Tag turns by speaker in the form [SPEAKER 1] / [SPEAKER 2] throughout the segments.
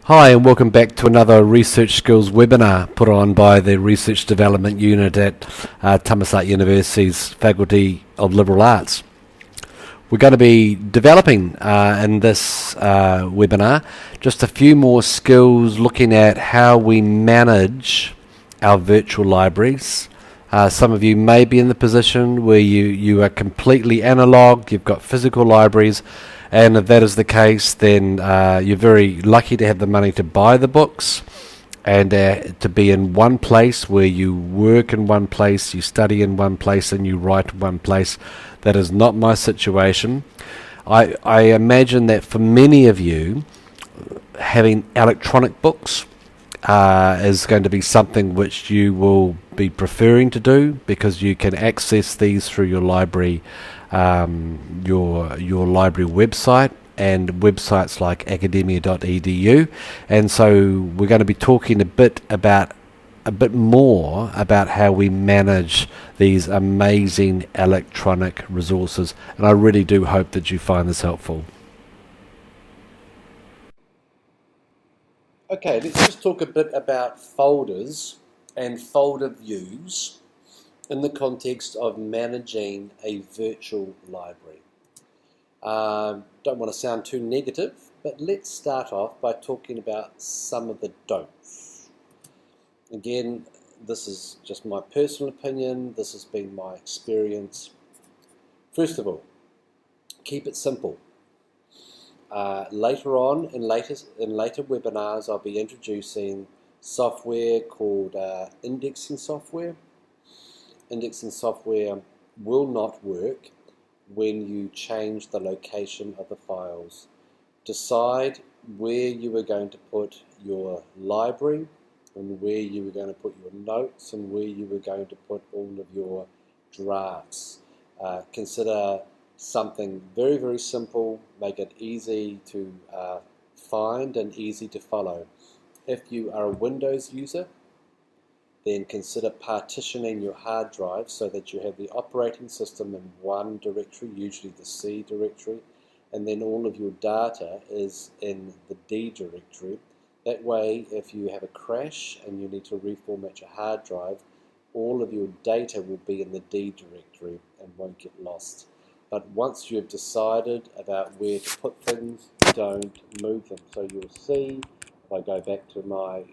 [SPEAKER 1] Hi and welcome back to another Research Skills webinar put on by the Research Development Unit at Thammasat University's Faculty of Liberal Arts. We're going to be developing in this webinar just a few more skills looking at how we manage our virtual libraries. Some of you may be in the position where you are completely analog, you've got physical libraries, and if that is the case, then you're very lucky to have the money to buy the books and to be in one place where you work in one place, you study in one place, and you write in one place. That is not my situation. I imagine that for many of you, having electronic books is going to be something which you will be preferring to do because you can access these through your library, your library website and websites like academia.edu. And so we're going to be talking a bit more about how we manage these amazing electronic resources, and I really do hope that you find this helpful. Okay, let's just talk a bit about folders and folder views in the context of managing a virtual library. Don't want to sound too negative, but let's start off by talking about some of the don'ts. Again, this is just my personal opinion. This has been my experience. First of all, keep it simple. Later on, in later webinars, I'll be introducing software called indexing software. Indexing software will not work when you change the location of the files. Decide where you are going to put your library and where you were going to put your notes and where you were going to put all of your drafts. Consider something very, very simple, make it easy to find and easy to follow. If you are a Windows user, then consider partitioning your hard drive so that you have the operating system in one directory, usually the C directory, and then all of your data is in the D directory. That way, if you have a crash and you need to reformat your hard drive, all of your data will be in the D directory and won't get lost. But once you've decided about where to put things, don't move them. So you'll see, if I go back to my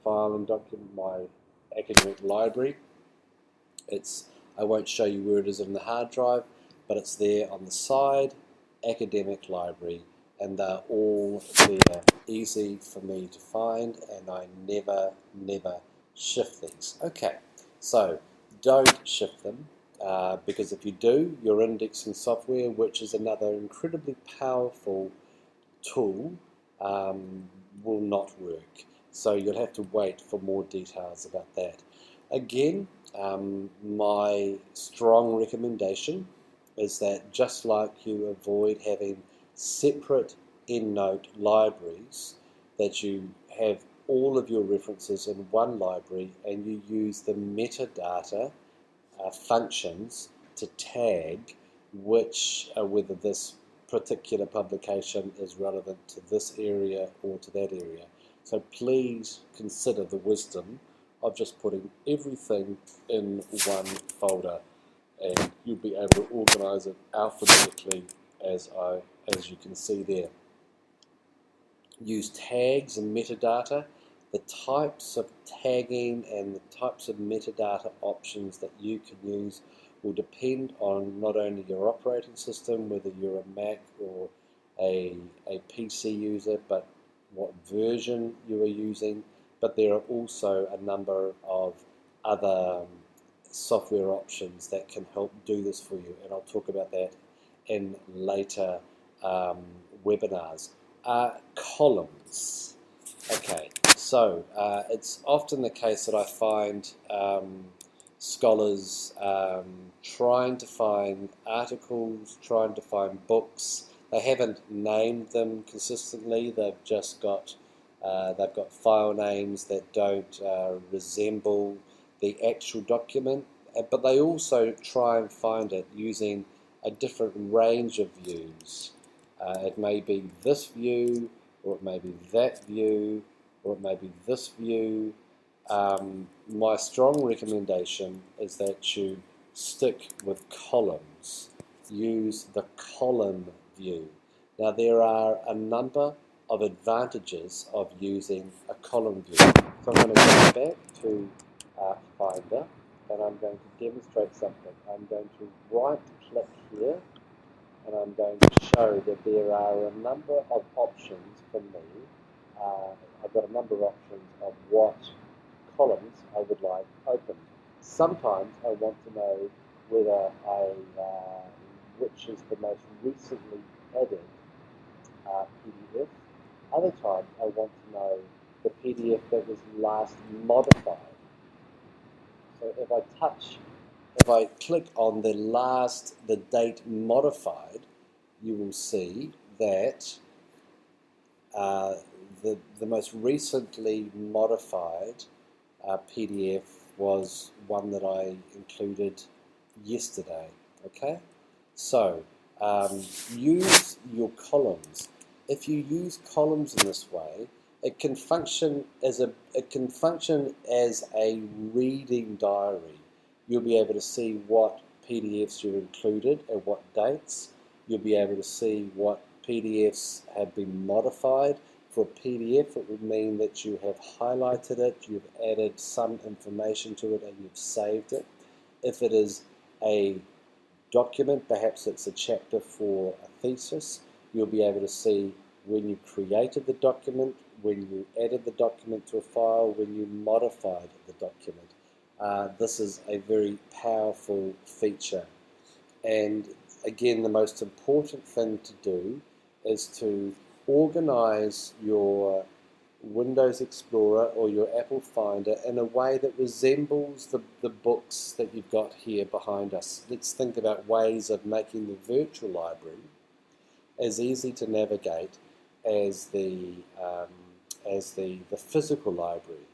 [SPEAKER 1] file and document, my academic library, I won't show you where it is in the hard drive, but it's there on the side, academic library, and they're all there, easy for me to find, and I never shift these. Okay, so don't shift them, because if you do, your indexing software, which is another incredibly powerful tool, will not work. So you'll have to wait for more details about that. Again, my strong recommendation is that just like you avoid having separate EndNote libraries, that you have all of your references in one library and you use the metadata functions to tag whether this particular publication is relevant to this area or to that area. So please consider the wisdom of just putting everything in one folder, and you'll be able to organize it alphabetically as you can see there. Use tags and metadata. The types of tagging and the types of metadata options that you can use will depend on not only your operating system, whether you're a Mac or a PC user, but what version you are using. But there are also a number of other software options that can help do this for you, and I'll talk about that in later webinars. Columns. Okay, so it's often the case that I find scholars trying to find articles, trying to find books. They haven't named them consistently. They've just got file names that don't resemble the actual document, but they also try and find it using a different range of views. It may be this view, or it may be that view, or it may be this view. My strong recommendation is that you stick with columns. Use the column view. Now there are a number of advantages of using a column view. So I'm going to go back to Finder, and I'm going to demonstrate something. I'm going to right click here, and I'm going to show that there are a number of options for me. I've got a number of options of what columns I would like opened. Sometimes I want to know whether which is the most recently added PDF. Other times I want to know the PDF that was last modified. So if I click on the date modified, you will see that the most recently modified PDF was one that I included yesterday. Okay, so use your columns. If you use columns in this way, it can function as a reading diary. You'll be able to see what PDFs you've included at what dates. You'll be able to see what PDFs have been modified. For a PDF, it would mean that you have highlighted it, you've added some information to it, and you've saved it. If it is a document, perhaps it's a chapter for a thesis, you'll be able to see when you created the document, when you added the document to a file, when you modified the document. This is a very powerful feature. And again, the most important thing to do is to organize your Windows Explorer or your Apple Finder in a way that resembles the books that you've got here behind us. Let's think about ways of making the virtual library as easy to navigate as the physical library.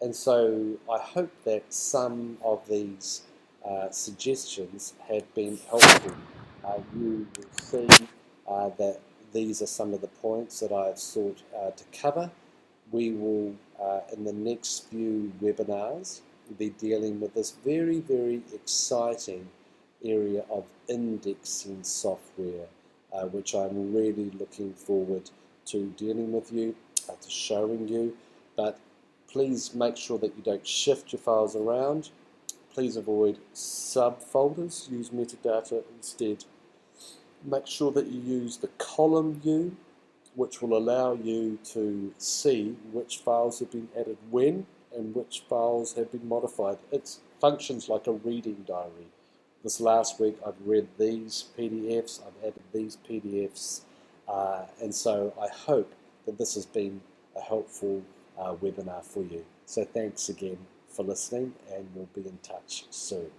[SPEAKER 1] And so I hope that some of these suggestions have been helpful. You will see that these are some of the points that I've sought to cover. We will, in the next few webinars, be dealing with this very, very exciting area of indexing software, which I'm really looking forward to dealing with you, to showing you. But please make sure that you don't shift your files around. Please avoid subfolders. Use metadata instead. Make sure that you use the column view, which will allow you to see which files have been added when and which files have been modified. It functions like a reading diary. This last week I've read these PDFs, I've added these PDFs, and so I hope that this has been a helpful webinar for you. So thanks again for listening, and we'll be in touch soon.